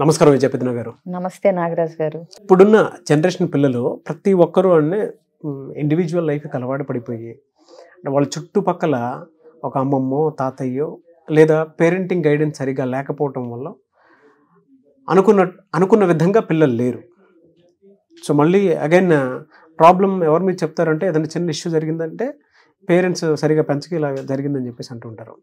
నమస్కారం విజయపతిన గారు. నమస్తే నాగరాజ్ గారు. ఇప్పుడున్న జనరేషన్ పిల్లలు ప్రతి ఒక్కరూ ఇండివిజువల్ లైఫ్కి అలవాటు పడిపోయి వాళ్ళ చుట్టుపక్కల ఒక అమ్మమ్మో తాతయ్యో లేదా పేరెంటింగ్ గైడెన్స్ సరిగా లేకపోవటం వల్ల అనుకున్న విధంగా పిల్లలు లేరు. సో మళ్ళీ అగైన్ ప్రాబ్లం ఎవరి మీద చెప్తారంటే ఏదైనా చిన్న ఇష్యూ జరిగిందంటే పేరెంట్స్ సరిగా పెంచక ఇలా జరిగిందని చెప్పేసి అంటుంటారు.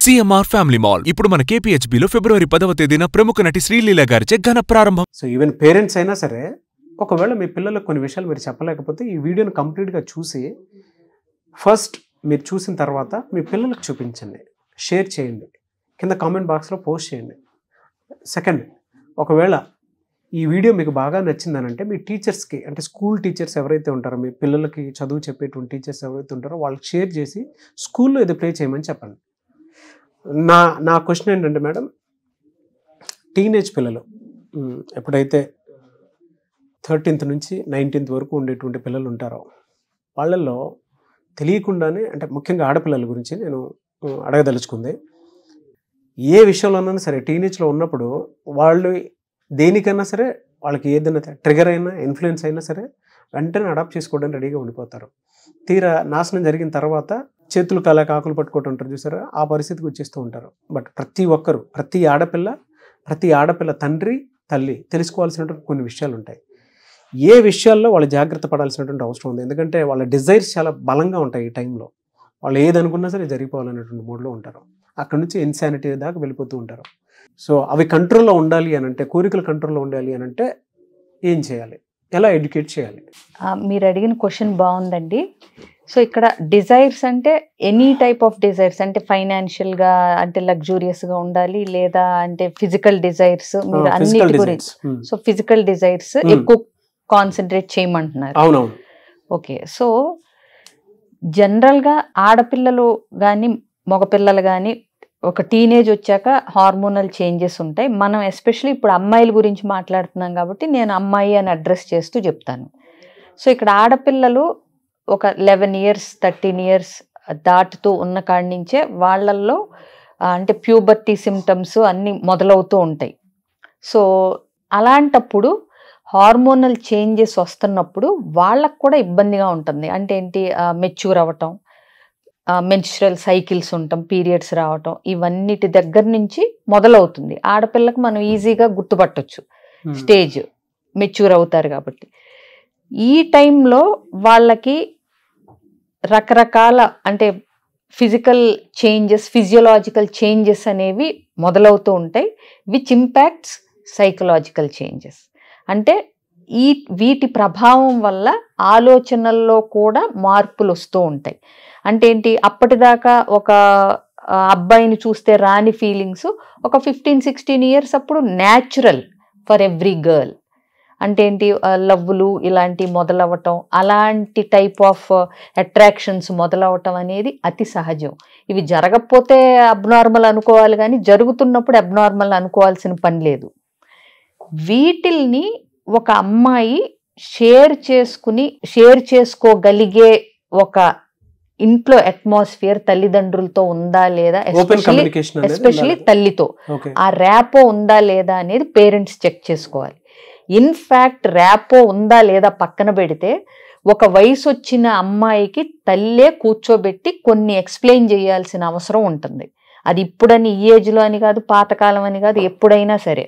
CMR ఫ్యామిలీ మాల్ ఇప్పుడు మన KPHBలో ఫిబ్రవరి 10వ తేదీన ప్రముఖ నటి శ్రీలీల గారిచే ఘన ప్రారంభం. సో ఈవెన్ పేరెంట్స్ అయినా సరే ఒకవేళ మీ పిల్లలకు కొన్ని విషయాలు మీరు చెప్పలేకపోతే ఈ వీడియోని కంప్లీట్గా చూసి ఫస్ట్ మీరు చూసిన తర్వాత మీ పిల్లలకు చూపించండి, షేర్ చేయండి, కింద కామెంట్ బాక్స్లో పోస్ట్ చేయండి. సెకండ్, ఒకవేళ ఈ వీడియో మీకు బాగా నచ్చిందనంటే మీ టీచర్స్కి, అంటే స్కూల్ టీచర్స్ ఎవరైతే ఉంటారో, మీ పిల్లలకి చదువు చెప్పేటువంటి టీచర్స్ ఎవరైతే ఉంటారో వాళ్ళకి షేర్ చేసి స్కూల్లో ఇది ప్లే చేయమని చెప్పండి. నా క్వశ్చన్ ఏంటంటే మేడం, టీనేజ్ పిల్లలు ఎప్పుడైతే 13th నుంచి 19th వరకు ఉండేటువంటి పిల్లలు ఉంటారో వాళ్ళల్లో తెలియకుండానే, అంటే ముఖ్యంగా ఆడపిల్లల గురించి నేను అడగదలుచుకుంది, ఏ విషయంలోనైనా సరే టీనేజ్లో ఉన్నప్పుడు వాళ్ళు దేనికైనా సరే వాళ్ళకి ఏదైనా ట్రిగర్ అయినా ఇన్ఫ్లుయెన్స్ అయినా సరే వెంటనే అడాప్ట్ చేసుకోవడానికి రెడీగా ఉండిపోతారు. తీరా నాశనం జరిగిన తర్వాత చేతులు కాకులు పట్టుకుంటూ ఉంటారు చూసారా, ఆ పరిస్థితికి వచ్చేస్తూ ఉంటారు. బట్ ప్రతి ఒక్కరు, ప్రతి ఆడపిల్ల తండ్రి తల్లి తెలుసుకోవాల్సినటువంటి కొన్ని విషయాలు ఉంటాయి. ఏ విషయాల్లో వాళ్ళు జాగ్రత్త పడాల్సినటువంటి అవసరం ఉంది. ఎందుకంటే వాళ్ళ డిజైర్స్ చాలా బలంగా ఉంటాయి. ఈ టైంలో వాళ్ళు ఏదనుకున్నా సరే జరిగిపోవాలనేటువంటి మూడ్లో ఉంటారు. అక్కడ నుంచి ఇన్సానిటీ దాకా వెళ్ళిపోతూ ఉంటారు. సో అవి కంట్రోల్లో ఉండాలి అని అంటే, కోరికలు కంట్రోల్లో ఉండాలి అని అంటే ఏం చేయాలి, ఎలా ఎడ్యుకేట్ చేయాలి? మీరు అడిగిన క్వశ్చన్ బాగుందండి. సో ఇక్కడ డిజైర్స్ అంటే ఎనీ టైప్ ఆఫ్ డిజైర్స్, అంటే ఫైనాన్షియల్గా, అంటే లగ్జూరియస్గా ఉండాలి, లేదా అంటే ఫిజికల్ డిజైర్స్, మీరు అన్నిటి గురించి. సో ఫిజికల్ డిజైర్స్ ఎక్కువ కాన్సన్ట్రేట్ చేయమంటున్నారు. అవునవును. ఓకే. సో జనరల్గా ఆడపిల్లలు కానీ మగపిల్లలు కానీ ఒక టీనేజ్ వచ్చాక హార్మోనల్ చేంజెస్ ఉంటాయి. మనం ఎస్పెషల్లీ ఇప్పుడు అమ్మాయిల గురించి మాట్లాడుతున్నాం కాబట్టి నేను అమ్మాయి అని అడ్రస్ చేస్తూ చెప్తాను. సో ఇక్కడ ఆడపిల్లలు ఒక 11 years 13 years దాటుతూ ఉన్న కాడి నుంచే వాళ్ళల్లో అంటే ప్యూబర్టీ సిమ్టమ్స్ అన్నీ మొదలవుతూ ఉంటాయి. సో అలాంటప్పుడు హార్మోనల్ చేంజెస్ వస్తున్నప్పుడు వాళ్ళకు కూడా ఇబ్బందిగా ఉంటుంది. అంటే ఏంటి, మెచ్యూర్ అవ్వటం, మెన్స్ట్రల్ సైకిల్స్ ఉండటం, పీరియడ్స్ రావటం, ఇవన్నిటి దగ్గర నుంచి మొదలవుతుంది. ఆడపిల్లకు మనం ఈజీగా గుర్తుపట్టొచ్చు, స్టేజ్ మెచ్యూర్ అవుతారు కాబట్టి. ఈ టైంలో వాళ్ళకి రకరకాల అంటే ఫిజికల్ చేంజెస్, ఫిజియోలాజికల్ చేంజెస్ అనేవి మొదలవుతూ ఉంటాయి, విచ్ ఇంపాక్ట్స్ సైకలాజికల్ చేంజెస్. అంటే వీటి ప్రభావం వల్ల ఆలోచనల్లో కూడా మార్పులు వస్తూ ఉంటాయి. అంటే ఏంటి, అప్పటిదాకా ఒక అబ్బాయిని చూస్తే రాని ఫీలింగ్స్ ఒక 15-16 years అప్పుడు న్యాచురల్ ఫర్ ఎవ్రీ గర్ల్. అంటే ఏంటి, లవ్వులు ఇలాంటివి మొదలవ్వటం, అలాంటి టైప్ ఆఫ్ అట్రాక్షన్స్ మొదలవటం అనేది అతి సహజం. ఇవి జరగకపోతే అబ్నార్మల్ అనుకోవాలి, కానీ జరుగుతున్నప్పుడు అబ్నార్మల్ అనుకోవాల్సిన పని లేదు. వీటిల్ని ఒక అమ్మాయి షేర్ చేసుకోగలిగే ఒక ఇంట్లో అట్మాస్ఫియర్ తల్లిదండ్రులతో ఉందా లేదా, ఎస్పెషల్లీ తల్లితో ఆ ర్యాపో ఉందా లేదా అనేది పేరెంట్స్ చెక్ చేసుకోవాలి. ఇన్ఫ్యాక్ట్ ర్యాపో ఉందా లేదా పక్కన పెడితే, ఒక వయసు వచ్చిన అమ్మాయికి తల్లే కూర్చోబెట్టి కొన్ని ఎక్స్ప్లెయిన్ చేయాల్సిన అవసరం ఉంటుంది. అది ఇప్పుడని ఈ ఏజ్లో అని కాదు, పాతకాలం అని కాదు, ఎప్పుడైనా సరే.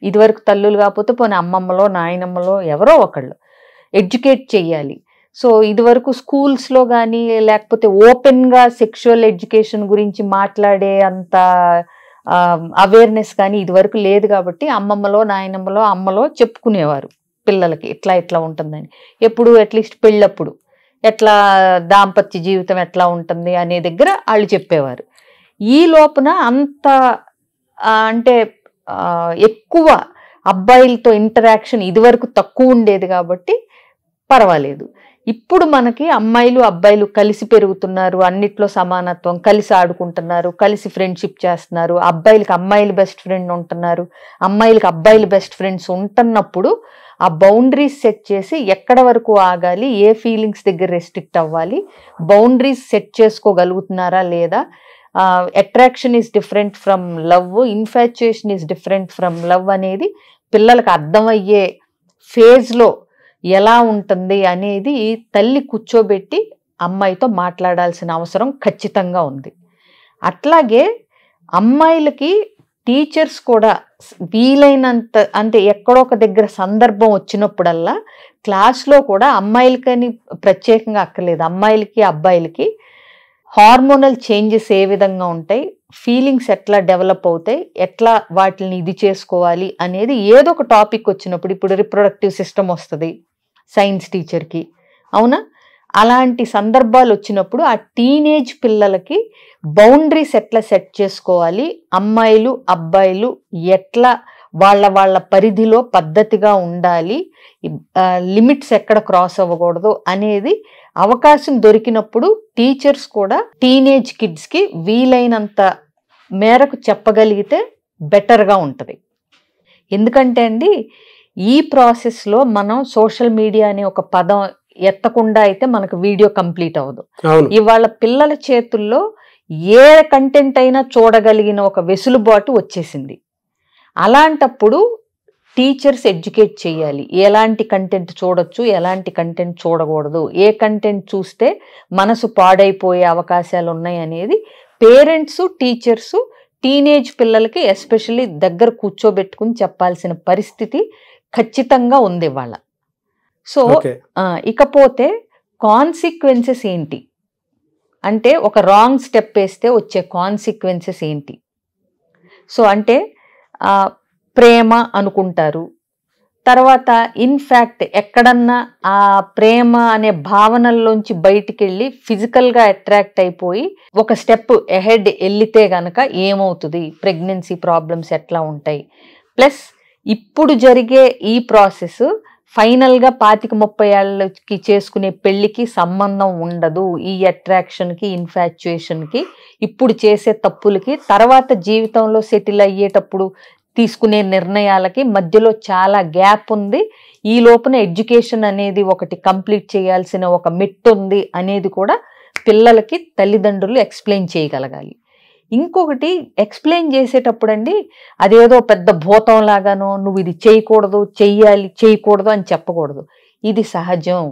ఇదివరకు తల్లులు కాకపోతే పోనీ అమ్మమ్మలో నాయనమ్మలో ఎవరో ఒకళ్ళు ఎడ్యుకేట్ చెయ్యాలి. సో ఇదివరకు స్కూల్స్లో కానీ లేకపోతే ఓపెన్గా సెక్షువల్ ఎడ్యుకేషన్ గురించి మాట్లాడే అంత అవేర్నెస్ కానీ ఇదివరకు లేదు కాబట్టి అమ్మమ్మలో నాయనమ్మలో అమ్మలో చెప్పుకునేవారు పిల్లలకి ఇట్లా ఉంటుందని. ఎప్పుడు అట్లీస్ట్ పెళ్ళప్పుడు ఎట్లా దాంపత్య జీవితం ఎట్లా ఉంటుంది అనే దగ్గర వాళ్ళు చెప్పేవారు. ఈ లోపున అంత అంటే ఎక్కువ అబ్బాయిలతో ఇంటరాక్షన్ ఇదివరకు తక్కువ ఉండేది కాబట్టి పర్వాలేదు. ఇప్పుడు మనకి అమ్మాయిలు అబ్బాయిలు కలిసి పెరుగుతున్నారు, అన్నిట్లో సమానత్వం, కలిసి ఆడుకుంటున్నారు, కలిసి ఫ్రెండ్షిప్ చేస్తున్నారు, అబ్బాయిలకి అమ్మాయిలు బెస్ట్ ఫ్రెండ్ ఉంటున్నారు, అమ్మాయిలకి అబ్బాయిలు బెస్ట్ ఫ్రెండ్స్ ఉంటున్నప్పుడు ఆ బౌండరీస్ సెట్ చేసి ఎక్కడ వరకు ఆగాలి, ఏ ఫీలింగ్స్ దగ్గర రెస్ట్రిక్ట్ అవ్వాలి, బౌండరీస్ సెట్ చేసుకోగలుగుతున్నారా లేదా attraction is different from love, infatuation is different from love అనేది పిల్లలకు అర్థమయ్యే ఫేజ్లో ఎలా ఉంటుంది అనేది తల్లి కూర్చోబెట్టి అమ్మాయితో మాట్లాడాల్సిన అవసరం ఖచ్చితంగా ఉంది. అట్లాగే అమ్మాయిలకి టీచర్స్ కూడా వీలైనంత, అంటే ఎక్కడో ఒక దగ్గర సందర్భం వచ్చినప్పుడల్లా క్లాస్లో కూడా అమ్మాయిలకని ప్రత్యేకంగా అక్కర్లేదు, అమ్మాయిలకి అబ్బాయిలకి హార్మోనల్ చేంజెస్ ఏ విధంగా ఉంటాయి, ఫీలింగ్స్ ఎట్లా డెవలప్ అవుతాయి, ఎట్లా వాటిని ఇది చేసుకోవాలి అనేది ఏదో ఒక టాపిక్ వచ్చినప్పుడు, ఇప్పుడు రిప్రొడక్టివ్ సిస్టమ్ వస్తుంది సైన్స్ టీచర్కి, అవునా, అలాంటి సందర్భాలు వచ్చినప్పుడు ఆ టీనేజ్ పిల్లలకి బౌండరీస్ ఎట్లా సెట్ చేసుకోవాలి, అమ్మాయిలు అబ్బాయిలు ఎట్లా వాళ్ళ పరిధిలో పద్ధతిగా ఉండాలి, లిమిట్స్ ఎక్కడ క్రాస్ అవ్వకూడదు అనేది అవకాశం దొరికినప్పుడు టీచర్స్ కూడా టీనేజ్ కిడ్స్కి వీలైనంత మేరకు చెప్పగలిగితే బెటర్గా ఉంటుంది. ఎందుకంటే అండి ఈ ప్రాసెస్లో మనం సోషల్ మీడియా అనే ఒక పదం ఎత్తకుండా అయితే మనకు వీడియో కంప్లీట్ అవ్వదు. ఇవాళ పిల్లల చేతుల్లో ఏ కంటెంట్ అయినా చూడగలిగిన ఒక వెసులుబాటు వచ్చేసింది. అలాంటప్పుడు టీచర్స్ ఎడ్యుకేట్ చేయాలి, ఎలాంటి కంటెంట్ చూడొచ్చు, ఎలాంటి కంటెంట్ చూడకూడదు, ఏ కంటెంట్ చూస్తే మనసు పాడైపోయే అవకాశాలు ఉన్నాయి అనేది పేరెంట్స్ టీచర్స్ టీనేజ్ పిల్లలకి ఎస్పెషల్లీ దగ్గర కూర్చోబెట్టుకుని చెప్పాల్సిన పరిస్థితి ఖచ్చితంగా ఉంది ఇవాళ. సో ఇకపోతే కాన్సిక్వెన్సెస్ ఏంటి అంటే, ఒక రాంగ్ స్టెప్ వేస్తే వచ్చే కాన్సిక్వెన్సెస్ ఏంటి? సో అంటే ప్రేమ అనుకుంటారు, తర్వాత ఇన్ఫ్యాక్ట్ ఎక్కడన్నా ఆ ప్రేమ అనే భావనల్లోంచి బయటికి వెళ్ళి ఫిజికల్గా అట్రాక్ట్ అయిపోయి ఒక స్టెప్ ఎహెడ్ వెళ్ళితే గనక ఏమవుతుంది, ప్రెగ్నెన్సీ ప్రాబ్లమ్స్ ఎట్లా ఉంటాయి, ప్లస్ ఇప్పుడు జరిగే ఈ ప్రాసెస్ ఫైనల్గా 25-30 ఏళ్ళకి చేసుకునే పెళ్ళికి సంబంధం ఉండదు. ఈ అట్రాక్షన్కి ఇన్ఫాచ్యుయేషన్కి ఇప్పుడు చేసే తప్పులకి తర్వాత జీవితంలో సెటిల్ అయ్యేటప్పుడు తీసుకునే నిర్ణయాలకి మధ్యలో చాలా గ్యాప్ ఉంది. ఈ లోపున ఎడ్యుకేషన్ అనేది ఒకటి కంప్లీట్ చేయాల్సిన ఒక మెట్టు ఉంది అనేది కూడా పిల్లలకి తల్లిదండ్రులు ఎక్స్ప్లెయిన్ చేయగలగాలి. ఇంకొకటి ఎక్స్ప్లెయిన్ చేసేటప్పుడు అండి అదేదో పెద్ద భూతం లాగానో నువ్వు ఇది చేయకూడదు, చెయ్యాలి, చేయకూడదు అని చెప్పకూడదు. ఇది సహజం.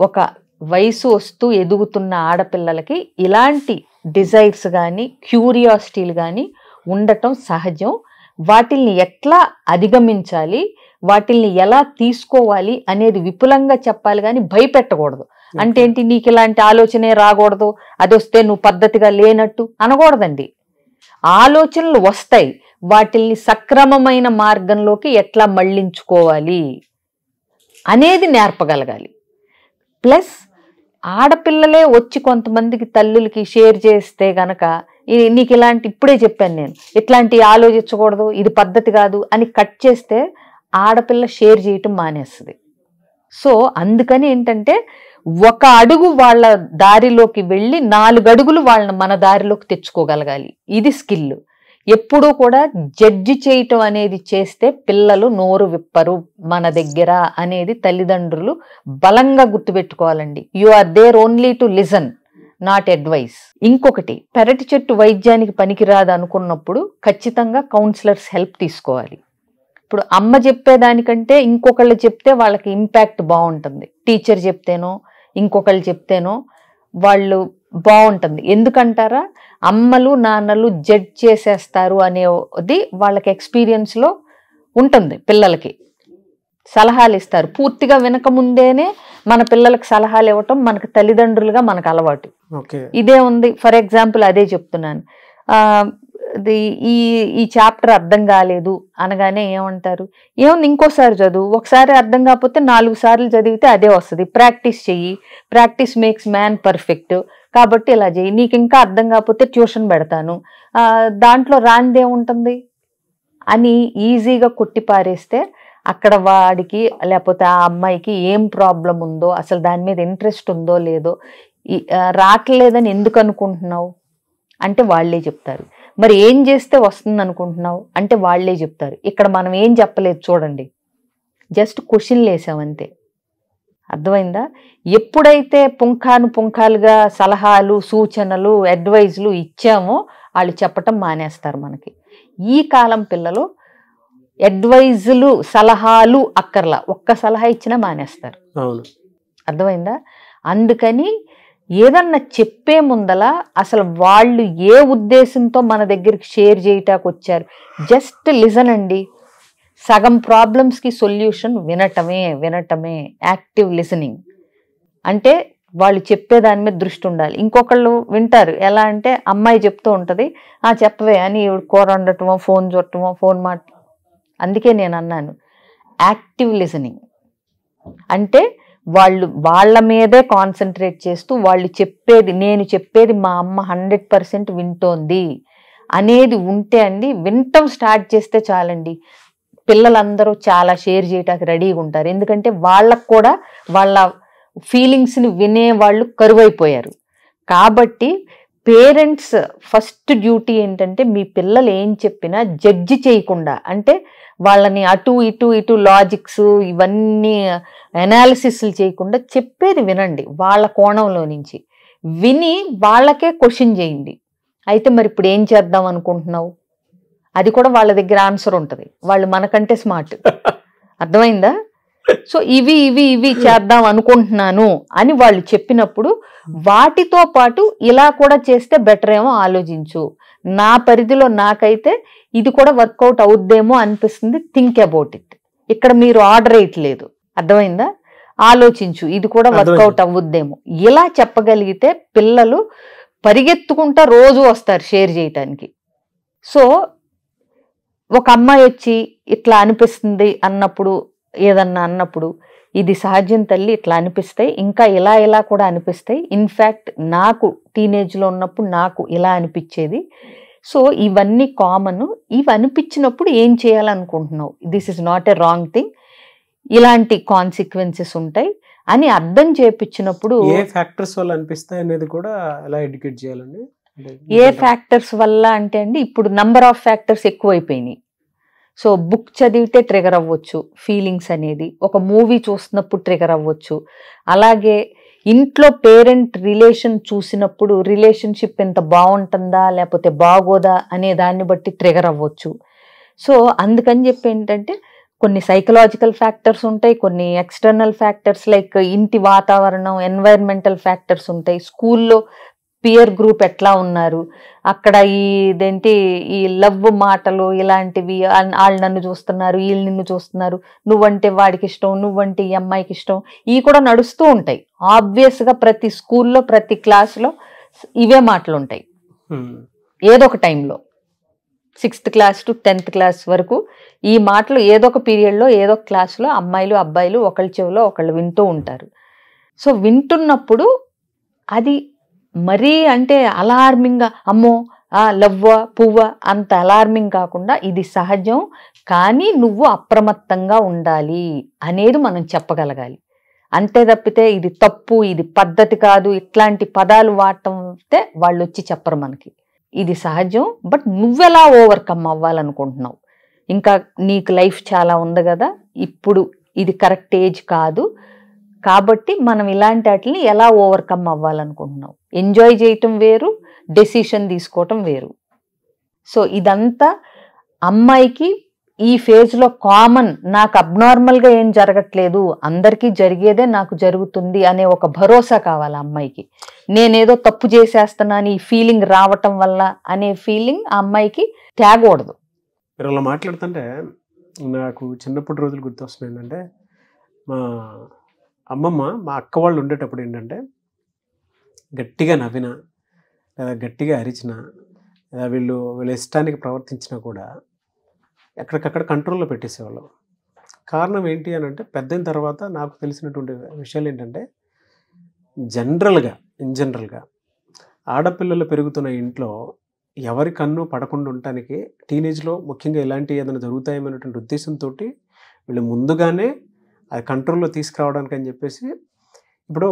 ఒక వయసు వస్తూ ఎదుగుతున్న ఆడపిల్లలకి ఇలాంటి డిజైర్స్ కానీ క్యూరియాసిటీలు కానీ ఉండటం సహజం. వాటిల్ని ఎట్లా అధిగమించాలి, వాటిల్ని ఎలా తీసుకోవాలి అనేది విపులంగా చెప్పాలి కానీ భయపెట్టకూడదు. అంటే ఏంటి, నీకు ఇలాంటి ఆలోచనే రాకూడదు, అది వస్తే నువ్వు పద్ధతిగా లేనట్టు అనకూడదండి. ఆలోచనలు వస్తాయి, వాటిల్ని సక్రమమైన మార్గంలోకి ఎట్లా మళ్ళించుకోవాలి అనేది నేర్పగలగాలి. ప్లస్ ఆడపిల్లలే వచ్చి కొంతమందికి తల్లులకి షేర్ చేస్తే గనక నీకు ఇలాంటి, ఇప్పుడే చెప్పాను నేను, ఇట్లాంటి ఆలోచించకూడదు, ఇది పద్ధతి కాదు అని కట్ చేస్తే ఆడపిల్ల షేర్ చేయటం మానేస్తుంది. సో అందుకని ఏంటంటే ఒక అడుగు వాళ్ళ దారిలోకి వెళ్ళి 4 అడుగులు వాళ్ళని మన దారిలోకి తెచ్చుకోగలగాలి. ఇది స్కిల్. ఎప్పుడూ కూడా జడ్జి చేయటం అనేది చేస్తే పిల్లలు నోరు విప్పరు మన దగ్గర అనేది తల్లిదండ్రులు బలంగా గుర్తుపెట్టుకోవాలండి. You are there only to listen, not advice. ఇంకొకటి, పెరటి చెట్టు వైద్యానికి పనికిరాదు అనుకున్నప్పుడు ఖచ్చితంగా కౌన్సిలర్స్ హెల్ప్ తీసుకోవాలి. ఇప్పుడు అమ్మ చెప్పేదానికంటే ఇంకొకళ్ళు చెప్తే వాళ్ళకి ఇంపాక్ట్ బాగుంటుంది. టీచర్ చెప్తేనో ఇంకొకళ్ళు చెప్తేనో వాళ్ళు బాగుంటుంది. ఎందుకంటారా, అమ్మలు నాన్నలు జడ్జ్ చేసేస్తారు అనేది వాళ్ళకి ఎక్స్పీరియన్స్లో ఉంటుంది. పిల్లలకి సలహాలు ఇస్తారు, పూర్తిగా వినకముందేనే మన పిల్లలకు సలహాలు ఇవ్వటం మనకు తల్లిదండ్రులుగా మనకు అలవాటు. ఇదే ఉంది. ఫర్ ఎగ్జాంపుల్ అదే చెప్తున్నాను, ఈ చాప్టర్ అర్థం కాలేదు అనగానే ఏమంటారు, ఏముంది ఇంకోసారి చదువు, ఒకసారి అర్థం కాకపోతే 4 సార్లు చదివితే అదే వస్తుంది, ప్రాక్టీస్ చెయ్యి, ప్రాక్టీస్ మేక్స్ మ్యాన్ పర్ఫెక్ట్, కాబట్టి ఇలా చెయ్యి, నీకు ఇంకా అర్థం కాకపోతే ట్యూషన్ పెడతాను, దాంట్లో రానిదేముంటుంది అని ఈజీగా కొట్టిపారేస్తే అక్కడ వాడికి లేకపోతే ఆ అమ్మాయికి ఏం ప్రాబ్లం ఉందో, అసలు దాని మీద ఇంట్రెస్ట్ ఉందో లేదో, రావట్లేదని ఎందుకు అనుకుంటున్నావు అంటే వాళ్ళే చెప్తారు. మరి ఏం చేస్తే వస్తుంది అనుకుంటున్నావు అంటే వాళ్ళే చెప్తారు. ఇక్కడ మనం ఏం చెప్పలేదు చూడండి, జస్ట్ క్వశ్చన్లు వేసామంతే. అర్థమైందా? ఎప్పుడైతే పుంఖాలుగా సలహాలు, సూచనలు, అడ్వైజ్లు ఇచ్చామో వాళ్ళు చెప్పటం మానేస్తారు మనకి. ఈ కాలం పిల్లలు అడ్వైజులు, సలహాలు అక్కర్లా, ఒక్క సలహా ఇచ్చినా మానేస్తారు. అర్థమైందా? అందుకని ఏదన్నా చెప్పే ముందల అసలు వాళ్ళు ఏ ఉద్దేశంతో మన దగ్గరికి షేర్ చేయటానికి వచ్చారు, జస్ట్ లిజన్ అండి. సగం ప్రాబ్లమ్స్కి సొల్యూషన్ వినటమే. యాక్టివ్ లిసనింగ్ అంటే వాళ్ళు చెప్పేదాని మీద దృష్టి ఉండాలి. ఇంకొకళ్ళు వింటారు, ఎలా అంటే అమ్మాయి చెప్తూ ఉంటుంది, చెప్పవే అని కూర వండటమో, ఫోన్ చూడటమో, ఫోన్ అందుకే నేను అన్నాను యాక్టివ్ లిసనింగ్ అంటే వాళ్ళు వాళ్ళ మీదే కాన్సన్ట్రేట్ చేస్తూ వాళ్ళు చెప్పేది, నేను చెప్పేది మా అమ్మ 100% వింటోంది అనేది ఉంటే అండి, వింటం స్టార్ట్ చేస్తే చాలండి, పిల్లలందరూ చాలా షేర్ చేయడానికి రెడీగా ఉంటారు. ఎందుకంటే వాళ్ళకు కూడా వాళ్ళ ఫీలింగ్స్ని వినేవాళ్ళు కరువైపోయారు. కాబట్టి పేరెంట్స్ ఫస్ట్ డ్యూటీ ఏంటంటే మీ పిల్లలు ఏం చెప్పినా జడ్జి చేయకుండా, అంటే వాళ్ళని అటు ఇటు లాజిక్స్ ఇవన్నీ అనాలిసిస్లు చేయకుండా చెప్పేది వినండి. వాళ్ళ కోణంలో నుంచి విని వాళ్ళకే క్వశ్చన్ చేయండి. అయితే మరి ఇప్పుడు ఏం చేద్దాం అనుకుంటున్నావు, అది కూడా వాళ్ళ దగ్గర ఆన్సర్ ఉంటుంది. వాళ్ళు మనకంటే స్మార్ట్. అర్థమైందా? సో ఇవి చేద్దాం అనుకుంటున్నాను అని వాళ్ళు చెప్పినప్పుడు వాటితో పాటు ఇలా కూడా చేస్తే బెటర్ ఏమో ఆలోచించు, నా పరిధిలో నాకైతే ఇది కూడా వర్కౌట్ అవుద్దేమో అనిపిస్తుంది, థింక్ అబౌట్ ఇట్. ఇక్కడ మీరు ఆర్డర్ వేయట్లేదు, అర్థమైందా? ఆలోచించు, ఇది కూడా వర్కౌట్ అవుద్దేమో. ఇలా చెప్పగలిగితే పిల్లలు పరిగెత్తుకుంటా రోజు వస్తారు షేర్ చేయటానికి. సో ఒక అమ్మాయి వచ్చి ఇట్లా అనిపిస్తుంది అన్నప్పుడు, ఏదన్నా అన్నప్పుడు, ఇది సహజం తల్లి, ఇట్లా అనిపిస్తాయి, ఇంకా ఇలా కూడా అనిపిస్తాయి, ఇన్ఫ్యాక్ట్ నాకు టీనేజ్లో ఉన్నప్పుడు నాకు ఇలా అనిపించేది, సో ఇవన్నీ కామన్, ఇవి అనిపించినప్పుడు ఏం చేయాలనుకుంటున్నావు, this is not a wrong thing, ఇలాంటి కాన్సిక్వెన్సెస్ ఉంటాయి అని అర్థం చేపించినప్పుడు. ఏ ఫ్యాక్టర్స్ వల్ల అనిపిస్తాయి అనేది కూడా ఎలా ఎడ్యుకేట్ చేయాలండి? ఏ ఫ్యాక్టర్స్ వల్ల అంటే అండి, ఇప్పుడు నంబర్ ఆఫ్ ఫ్యాక్టర్స్ ఎక్కువైపోయినాయి. సో బుక్ చదివితే ట్రిగర్ అవ్వచ్చు ఫీలింగ్స్ అనేది, ఒక మూవీ చూస్తున్నప్పుడు ట్రిగర్ అవ్వచ్చు, అలాగే ఇంట్లో పేరెంట్ రిలేషన్ చూసినప్పుడు రిలేషన్షిప్ ఎంత బాగుంటుందా లేకపోతే బాగోదా అనే దాన్ని బట్టి ట్రిగర్ అవ్వచ్చు. సో అందుకని చెప్పి ఏంటంటే కొన్ని సైకలాజికల్ ఫ్యాక్టర్స్ ఉంటాయి, కొన్ని ఎక్స్టర్నల్ ఫ్యాక్టర్స్ లైక్ ఇంటి వాతావరణం, ఎన్వైరన్మెంటల్ ఫ్యాక్టర్స్ ఉంటాయి, స్కూల్లో పియర్ గ్రూప్ ఎట్లా ఉన్నారు, అక్కడ ఇదేంటి ఈ లవ్ మాటలు ఇలాంటివి, వాళ్ళు నన్ను చూస్తున్నారు, వీళ్ళు నిన్ను చూస్తున్నారు, నువ్వంటే వాడికి ఇష్టం, నువ్వంటే ఈ అమ్మాయికి ఇష్టం, ఇవి కూడా నడుస్తూ ఉంటాయి. ఆబ్వియస్గా ప్రతి స్కూల్లో ప్రతి క్లాస్లో ఇవే మాటలు ఉంటాయి. ఏదో ఒక టైంలో 6th class to 10th class వరకు ఈ మాటలు ఏదో ఒక పీరియడ్లో ఏదో ఒక క్లాస్లో అమ్మాయిలు అబ్బాయిలు ఒకళ్ళ చెవిలో ఒకళ్ళు వింటూ ఉంటారు. సో వింటున్నప్పుడు అది మరీ అంటే అలార్మింగ్గా అమ్మో లవ్వా పువ్వా అంత అలార్మింగ్ కాకుండా ఇది సహజం కానీ నువ్వు అప్రమత్తంగా ఉండాలి అనేది మనం చెప్పగలగాలి. అంతే తప్పితే ఇది తప్పు, ఇది పద్ధతి కాదు, ఇట్లాంటి పదాలు వాడటం అయితే వాళ్ళు వచ్చి చెప్పరు మనకి. ఇది సహజం, బట్ నువ్వెలా ఓవర్కమ్ అవ్వాలనుకుంటున్నావు, ఇంకా నీకు లైఫ్ చాలా ఉంది కదా, ఇప్పుడు ఇది కరెక్ట్ ఏజ్ కాదు, కాబట్టి మనం ఇలాంటి వాటిని ఎలా ఓవర్కమ్ అవ్వాలనుకుంటున్నావు. ఎంజాయ్ చేయటం వేరు, డెసిషన్ తీసుకోవటం వేరు. సో ఇదంతా అమ్మాయికి ఈ ఫేజ్లో కామన్, నాకు అబ్నార్మల్గా ఏం జరగట్లేదు, అందరికీ జరిగేదే నాకు జరుగుతుంది అనే ఒక భరోసా కావాలి అమ్మాయికి. నేనేదో తప్పు చేసేస్తున్నాను ఈ ఫీలింగ్ రావటం వల్ల అనే ఫీలింగ్ ఆ అమ్మాయికి తేగకూడదు. మీరు అలా మాట్లాడుతుంటే నాకు చిన్నప్పటి రోజులు గుర్తొస్తున్నాయి. ఏంటంటే మా అమ్మమ్మ మా అక్క వాళ్ళు ఉండేటప్పుడు ఏంటంటే గట్టిగా నవ్వినా లేదా గట్టిగా అరిచినా లేదా వీళ్ళ ఇష్టానికి ప్రవర్తించినా కూడా ఎక్కడికక్కడ కంట్రోల్లో పెట్టేసేవాళ్ళం. కారణం ఏంటి అని అంటే పెద్దయిన తర్వాత నాకు తెలిసినటువంటి విషయాలు ఏంటంటే ఇన్ జనరల్గా ఆడపిల్లలు పెరుగుతున్న ఇంట్లో ఎవరి కన్ను పడకుండా ఉండటానికి టీనేజ్లో ముఖ్యంగా ఇలాంటి ఏదైనా జరుగుతాయేమనేటువంటి ఉద్దేశంతో వీళ్ళు ముందుగానే అది కంట్రోల్లో తీసుకురావడానికి అని చెప్పేసి, ఇప్పుడు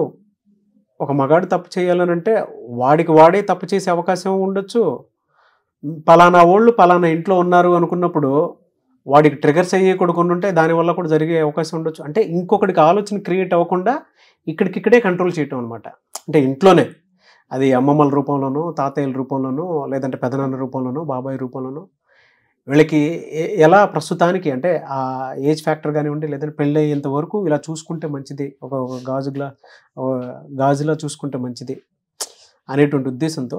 ఒక మగాడు తప్పు చేయాలనంటే వాడే తప్పు చేసే అవకాశం ఉండొచ్చు. పలానా వాళ్ళు పలానా ఇంట్లో ఉన్నారు అనుకున్నప్పుడు వాడికి ట్రిగర్స్ అయ్యే కూడా కొన్ని ఉంటాయి, దానివల్ల కూడా జరిగే అవకాశం ఉండొచ్చు. అంటే ఇంకొకటికి ఆలోచన క్రియేట్ అవ్వకుండా ఇక్కడికిక్కడే కంట్రోల్ చేయటం అనమాట. అంటే ఇంట్లోనే అది అమ్మమ్మల రూపంలోనో, తాతయ్యల రూపంలోనో, లేదంటే పెదనాన్న రూపంలోనో, బాబాయ్ రూపంలోనో వీళ్ళకి ఎలా ప్రస్తుతానికి అంటే ఆ ఏజ్ ఫ్యాక్టర్ కానివ్వండి, లేదంటే పెళ్ళి అయ్యేంత వరకు ఇలా చూసుకుంటే మంచిది, ఒక గాజులా చూసుకుంటే మంచిది అనేటువంటి ఉద్దేశంతో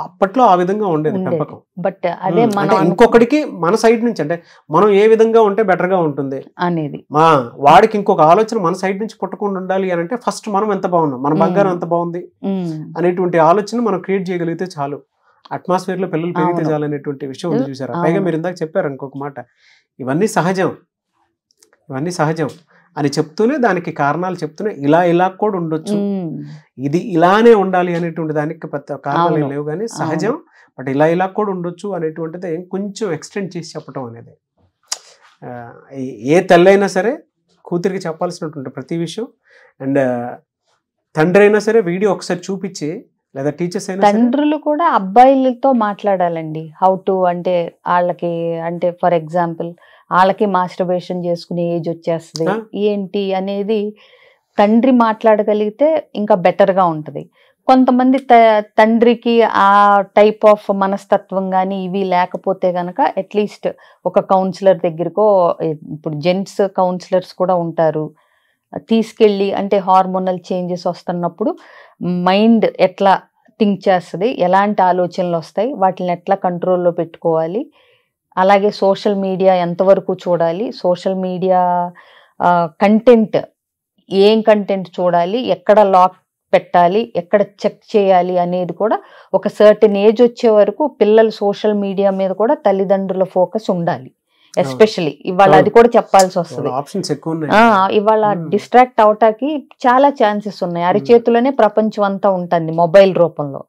అప్పట్లో ఆ విధంగా ఉండేది పెంపకం. బట్ అదే ఇంకొకటికి మన సైడ్ నుంచి అంటే మనం ఏ విధంగా ఉంటే బెటర్ గా ఉంటుంది అనేది వాడికి ఇంకొక ఆలోచన మన సైడ్ నుంచి పుట్టకుండా ఉండాలి అని అంటే ఫస్ట్ మనం ఎంత బాగున్నాం, మన బంగారం ఎంత బాగుంది అనేటువంటి ఆలోచన మనం క్రియేట్ చేయగలిగితే చాలు. అట్మాస్ఫియర్ లో పిల్లలు పెరిగితే చాలు అనేటువంటి విషయం ఉంది చూసారా. పైగా మీరు ఇందాక చెప్పారు ఇంకొక మాట, ఇవన్నీ సహజం అని చెప్తూనే దానికి కారణాలు చెప్తూనే ఇలా కూడా ఉండొచ్చు, ఇది ఇలానే ఉండాలి అనేటువంటి దానికి కారణాలు ఏం లేవు కానీ సహజం, బట్ ఇలా కూడా ఉండొచ్చు అనేటువంటిది కొంచెం ఎక్స్టెండ్ చేసి చెప్పడం అనేది ఏ తల్లైనా సరే కూతురికి చెప్పాల్సినటువంటి ప్రతి విషయం. అండ్ తండ్రి అయినా సరే వీడియో ఒకసారి చూపించి, లేదా టీచర్స్ అయినా తండ్రులు కూడా అబ్బాయిలతో మాట్లాడాలండి. హౌ టు అంటే వాళ్ళకి అంటే ఫర్ ఎగ్జాంపుల్ వాళ్ళకి మాస్టర్బేషన్ చేసుకునే ఏజ్ వచ్చేస్తుంది ఏంటి అనేది తండ్రి మాట్లాడగలిగితే ఇంకా బెటర్గా ఉంటుంది. కొంతమంది తండ్రికి ఆ టైప్ ఆఫ్ మనస్తత్వం కానీ ఇవి లేకపోతే కనుక అట్లీస్ట్ ఒక కౌన్సిలర్ దగ్గరకో, ఇప్పుడు జెంట్స్ కౌన్సిలర్స్ కూడా ఉంటారు, తీసుకెళ్ళి అంటే హార్మోనల్ చేంజెస్ వస్తున్నప్పుడు మైండ్ ఎట్లా థింక్ చేస్తుంది, ఎలాంటి ఆలోచనలు వస్తాయి, వాటిని ఎట్లా కంట్రోల్లో పెట్టుకోవాలి, అలాగే సోషల్ మీడియా ఎంతవరకు చూడాలి, సోషల్ మీడియా కంటెంట్ ఏం కంటెంట్ చూడాలి, ఎక్కడ లాక్ పెట్టాలి, ఎక్కడ చెక్ చేయాలి అనేది కూడా ఒక సర్టెన్ ఏజ్ వచ్చే వరకు పిల్లలు సోషల్ మీడియా మీద కూడా తల్లిదండ్రుల ఫోకస్ ఉండాలి. ఎస్పెషలీ ఇవాళ అది కూడా చెప్పాల్సి వస్తుంది. ఇవాళ డిస్ట్రాక్ట్ అవటానికి చాలా ఛాన్సెస్ ఉన్నాయి. అరిచేతులోనే ప్రపంచం అంతా ఉంటుంది మొబైల్ రూపంలో.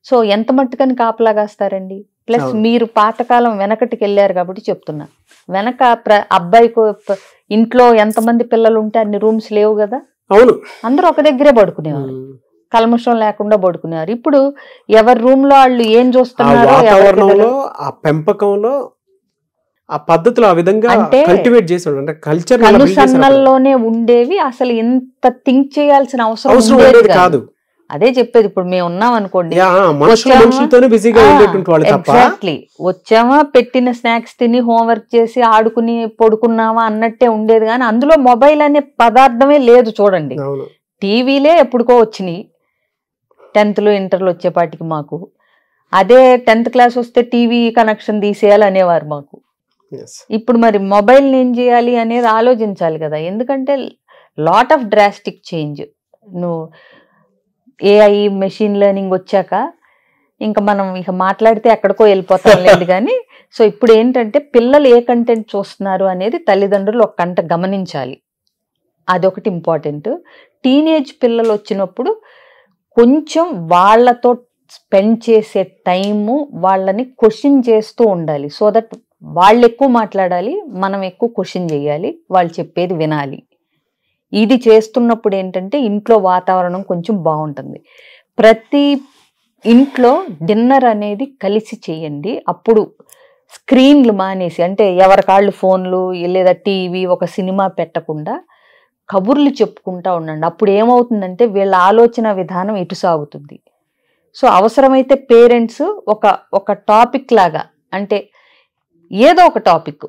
సో ఎంత మట్టుకని కాపలాగాస్తారండి. ప్లస్ మీరు పాతకాలం వెనకటికి వెళ్ళారు కాబట్టి చెప్తున్నా, వెనక అబ్బాయికి ఇంట్లో ఎంతమంది పిల్లలు ఉంటే అన్ని రూమ్స్ లేవు కదా, అందరూ ఒక దగ్గరే పడుకునేవారు, కల్మషం లేకుండా పడుకునేవారు. ఇప్పుడు ఎవరి రూమ్ లో వాళ్ళు ఏం చూస్తున్నారో ఆ పెంపకంలో ఆ పద్ధతులు ఆ విధంగా కల్టివేట్ చేసాడు. అంటే కల్చర్ కనుసన్నల్లోనే ఉండేవి, అసలు ఎంత థింక్ చేయాల్సిన అవసరం ఉండేది కాదు. అదే చెప్పేది. ఇప్పుడు మేము ఉన్నాం అనుకోండి, ఎగ్జాక్ట్లీ వచ్చామా, పెట్టిన స్నాక్స్ తిని హోంవర్క్ చేసి ఆడుకుని పడుకున్నామా అన్నట్టే ఉండేది. కానీ అందులో మొబైల్ అనే పదార్థమే లేదు చూడండి. టీవీలే ఎప్పుడుకో వచ్చినాయి 10th లో ఇంటర్లో వచ్చేపాటికి. మాకు అదే 10th క్లాస్ వస్తే టీవీ కనెక్షన్ తీసేయాలి అనేవారు మాకు. ఇప్పుడు మరి మొబైల్ ఏం చేయాలి అనేది ఆలోచించాలి కదా. ఎందుకంటే లాట్ ఆఫ్ డ్రాస్టిక్ చేంజ్. నువ్వు ఏఐ మెషిన్ లెర్నింగ్ వచ్చాక ఇంకా మనం ఇక మాట్లాడితే ఎక్కడికో వెళ్ళిపోతాం లేదు కానీ. సో ఇప్పుడు ఏంటంటే పిల్లలు ఏ కంటెంట్ చూస్తున్నారు అనేది తల్లిదండ్రులు ఒక గంట గమనించాలి, అదొకటి ఇంపార్టెంట్. టీనేజ్ పిల్లలు వచ్చినప్పుడు కొంచెం వాళ్ళతో స్పెండ్ చేసే టైము వాళ్ళని క్వశ్చన్ చేస్తూ ఉండాలి. సో దట్ వాళ్ళు ఎక్కువ మాట్లాడాలి, మనం ఎక్కువ క్వశ్చన్ చేయాలి, వాళ్ళు చెప్పేది వినాలి. ఇది చేస్తున్నప్పుడు ఏంటంటే ఇంట్లో వాతావరణం కొంచెం బాగుంటుంది. ప్రతి ఇంట్లో డిన్నర్ అనేది కలిసి చేయండి. అప్పుడు స్క్రీన్లు మానేసి, అంటే ఎవరికాళ్ళు ఫోన్లు లేదా టీవీ ఒక సినిమా పెట్టకుండా కబుర్లు చెప్పుకుంటా ఉండండి. అప్పుడు ఏమవుతుందంటే వీళ్ళ ఆలోచన విధానం ఎటు సాగుతుంది. సో అవసరమైతే పేరెంట్స్ ఒక టాపిక్ లాగా, అంటే ఏదో ఒక టాపిక్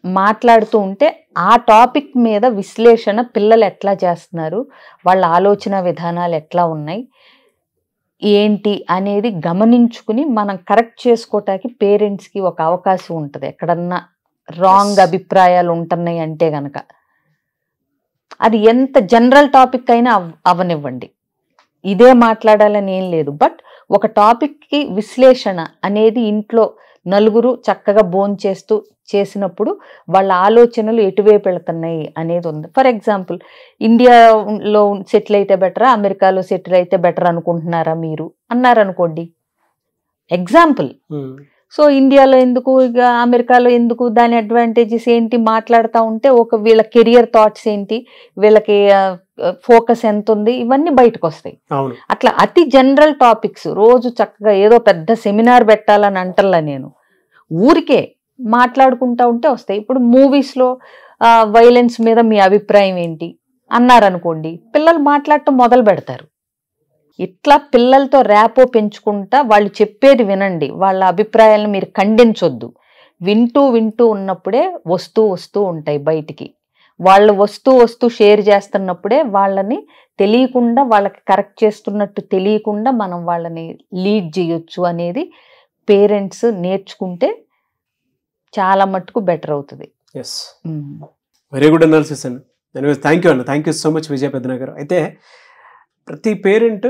మాట్లాడుతూ ఉంటే ఆ టాపిక్ మీద విశ్లేషణ పిల్లలు ఎట్లా చేస్తున్నారు, వాళ్ళ ఆలోచన విధానాలు ఎట్లా ఉన్నాయి ఏంటి అనేది గమనించుకుని మనం కరెక్ట్ చేసుకోవటానికి పేరెంట్స్కి ఒక అవకాశం ఉంటుంది. ఎక్కడన్నా రాంగ్ అభిప్రాయాలు ఉంటున్నాయి అంటే గనక అది ఎంత జనరల్ టాపిక్ అయినా అవనివ్వండి, ఇదే మాట్లాడాలని ఏం లేదు. బట్ ఒక టాపిక్కి విశ్లేషణ అనేది ఇంట్లో నలుగురు చక్కగా భోంచేస్తూ చేసినప్పుడు వాళ్ళ ఆలోచనలు ఎటువైపు వెళుతున్నాయి అనేది ఉంది. ఫర్ ఎగ్జాంపుల్ ఇండియాలో సెటిల్ అయితే బెటరా, అమెరికాలో సెటిల్ అయితే బెటర్ అనుకుంటున్నారా మీరు అన్నారనుకోండి, ఎగ్జాంపుల్. సో ఇండియాలో ఎందుకు, ఇక అమెరికాలో ఎందుకు, దాని అడ్వాంటేజెస్ ఏంటి మాట్లాడుతూ ఉంటే వీళ్ళ కెరియర్ థాట్స్ ఏంటి, వీళ్ళకి ఫోకస్ ఎంత ఉంది, ఇవన్నీ బయటకు వస్తాయి. అట్లా అతి జనరల్ టాపిక్స్ రోజు చక్కగా ఏదో పెద్ద సెమినార్ పెట్టాలని అంటల్లా నేను, ఊరికే మాట్లాడుకుంటా ఉంటే వస్తాయి. ఇప్పుడు మూవీస్లో వైలెన్స్ మీద మీ అభిప్రాయం ఏంటి అన్నారనుకోండి, పిల్లలు మాట్లాడటం మొదలు పెడతారు. ఇట్లా పిల్లలతో ర్యాపో పెంచుకుంటా వాళ్ళు చెప్పేది వినండి, వాళ్ళ అభిప్రాయాలను మీరు ఖండించొద్దు. వింటూ ఉన్నప్పుడే వస్తూ ఉంటాయి బయటికి. వాళ్ళు వస్తూ షేర్ చేస్తున్నప్పుడే వాళ్ళని తెలియకుండా, వాళ్ళకి కరెక్ట్ చేస్తున్నట్టు తెలియకుండా మనం వాళ్ళని లీడ్ చేయొచ్చు అనేది పేరెంట్స్ నేర్చుకుంటే చాలా మట్టుకు బెటర్ అవుతుంది. ఎస్, వెరీ గుడ్ అనాలిసిస్ అండి. థ్యాంక్ యూ అన్న, థ్యాంక్ యూ సో మచ్ విజయ పెద్దన గారు. అయితే ప్రతి పేరెంట్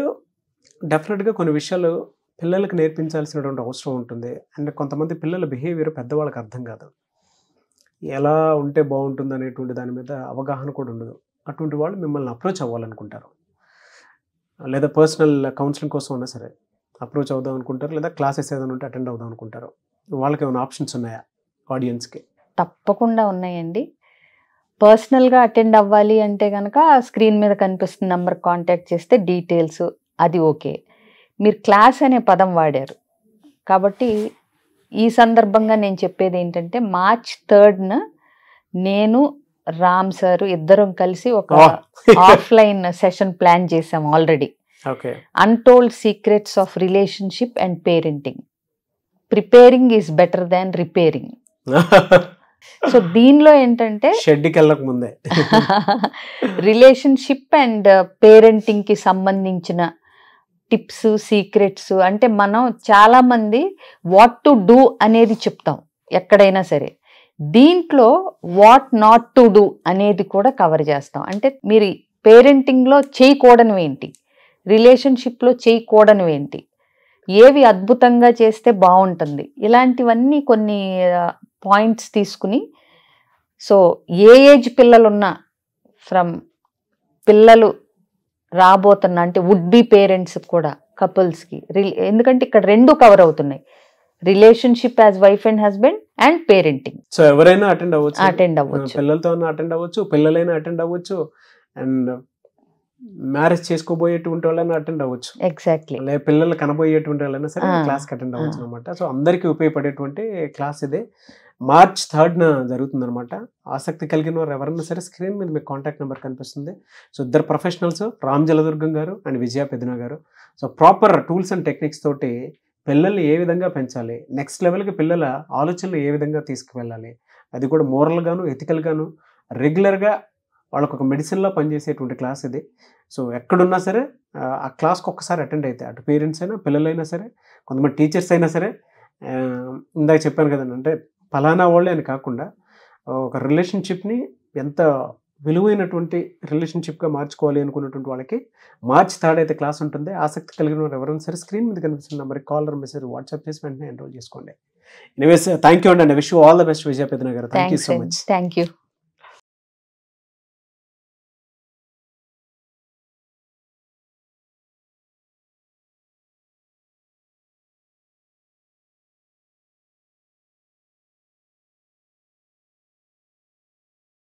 డెఫినెట్గా కొన్ని విషయాలు పిల్లలకు నేర్పించాల్సినటువంటి అవసరం ఉంటుంది. అండ్ కొంతమంది పిల్లల బిహేవియర్ పెద్దవాళ్ళకి అర్థం కాదు, ఎలా ఉంటే బాగుంటుంది అనేటువంటి దాని మీద అవగాహన కూడా ఉండదు. అటువంటి వాళ్ళు మిమ్మల్ని అప్రోచ్ అవ్వాలనుకుంటారు, లేదా పర్సనల్ కౌన్సిలింగ్ కోసం ఉన్నా సరే అప్రోచ్ అవుదాం అనుకుంటారు, లేదా క్లాసెస్ ఏదైనా ఉంటే అటెండ్ అవుదాం అనుకుంటారు. వాళ్ళకి ఏమైనా ఆప్షన్స్ ఉన్నాయా ఆడియన్స్కి? తప్పకుండా ఉన్నాయండి. పర్సనల్గా అటెండ్ అవ్వాలి అంటే కనుక స్క్రీన్ మీద కనిపిస్తున్న నెంబర్ కాంటాక్ట్ చేస్తే డీటెయిల్స్ అది ఓకే. మీరు క్లాస్ అనే పదం వాడారు కాబట్టి ఈ సందర్భంగా నేను చెప్పేది ఏంటంటే, March 3rd నేను రామ్ సార్ ఇద్దరం కలిసి ఒక ఆఫ్లైన్ సెషన్ ప్లాన్ చేసాం already. Untold secrets of relationship and parenting, preparing is better than repairing. So దీనిలో ఏంటంటే రిలేషన్షిప్ అండ్ పేరెంటింగ్ కి సంబంధించిన టిప్స్, సీక్రెట్స్. అంటే మనం చాలా మంది వాట్ టు డూ అనేది చెప్తాం ఎక్కడైనా సరే, దీంట్లో వాట్ నాట్ టు డూ అనేది కూడా కవర్ చేస్తాం. అంటే మీరు పేరెంటింగ్లో చేయకూడనివి ఏంటి, రిలేషన్షిప్లో చేయకూడనివి ఏంటి, ఏవి అద్భుతంగా చేస్తే బాగుంటుంది, ఇలాంటివన్నీ కొన్ని పాయింట్స్ తీసుకుని, సో ఏ ఏజ్ పిల్లలున్నా, ఫ్రమ్ పిల్లలు రాబోతున్న అంటే వుడ్ బి పేరెంట్స్ కూడా, కపుల్స్కి, ఎందుకంటే ఇక్కడ రెండు కవర్ అవుతున్నాయి, relationship as wife and husband and parenting. So ఎవరైనా అటెండ్ అవ్వచ్చు, పిల్లలతో అటెండ్ అవ్వచ్చు, పిల్లలైనా అటెండ్ అవ్వచ్చు, అండ్ మ్యారేజ్ చేసుకోబోయేటువంటి వాళ్ళైనా అటెండ్ అవ్వచ్చు. ఎగ్జాక్ట్లీ, లేదా పిల్లలు కనబోయేటువంటి వాళ్ళైనా సరే క్లాస్కి అటెండ్ అవ్వచ్చు అనమాట. సో అందరికీ ఉపయోగపడేటువంటి క్లాస్ ఇదే. March 3rd జరుగుతుంది అనమాట. ఆసక్తి కలిగిన వారు ఎవరైనా సరే స్క్రీన్ మీద మీకు కాంటాక్ట్ నెంబర్ కనిపిస్తుంది. సో ఇద్దరు ప్రొఫెషనల్స్, రామ్ జలదుర్గం గారు అండ్ విజయ పెద్దన గారు. So proper tools and techniques తోటి పిల్లల్ని ఏ విధంగా పెంచాలి, నెక్స్ట్ లెవెల్కి పిల్లల ఆలోచనలు ఏ విధంగా తీసుకువెళ్ళాలి, అది కూడా మోరల్గాను ఎథికల్గాను రెగ్యులర్గా వాళ్ళకు ఒక మెడిసిన్లో పనిచేసేటువంటి క్లాస్ ఇది. సో ఎక్కడున్నా సరే ఆ క్లాస్కి ఒక్కసారి అటెండ్ అయితే, అటు పేరెంట్స్ అయినా పిల్లలైనా సరే, కొంతమంది టీచర్స్ అయినా సరే, ఇందాక చెప్పాను కదండి, అంటే ఫలానా వాళ్ళే అని కాకుండా ఒక రిలేషన్షిప్ని ఎంత విలువైనటువంటి రిలేషన్షిప్గా మార్చుకోవాలి అనుకున్నటువంటి వాళ్ళకి March 3rd అయితే క్లాస్ ఉంటుంది. ఆసక్తి కలిగిన వారు ఎవరైనా సరే స్క్రీన్ మీద కనిపిస్తున్న నెంబర్కి కాల్ ఆర్ మెసేజ్ వాట్సాప్ చేసి వెంటనే ఎన్రోల్ చేసుకోండి. ఎనీవేస్ థ్యాంక్ యూ అండి. Wish you all the best Vijaya Peddana garu. Thank you so much. Thank you.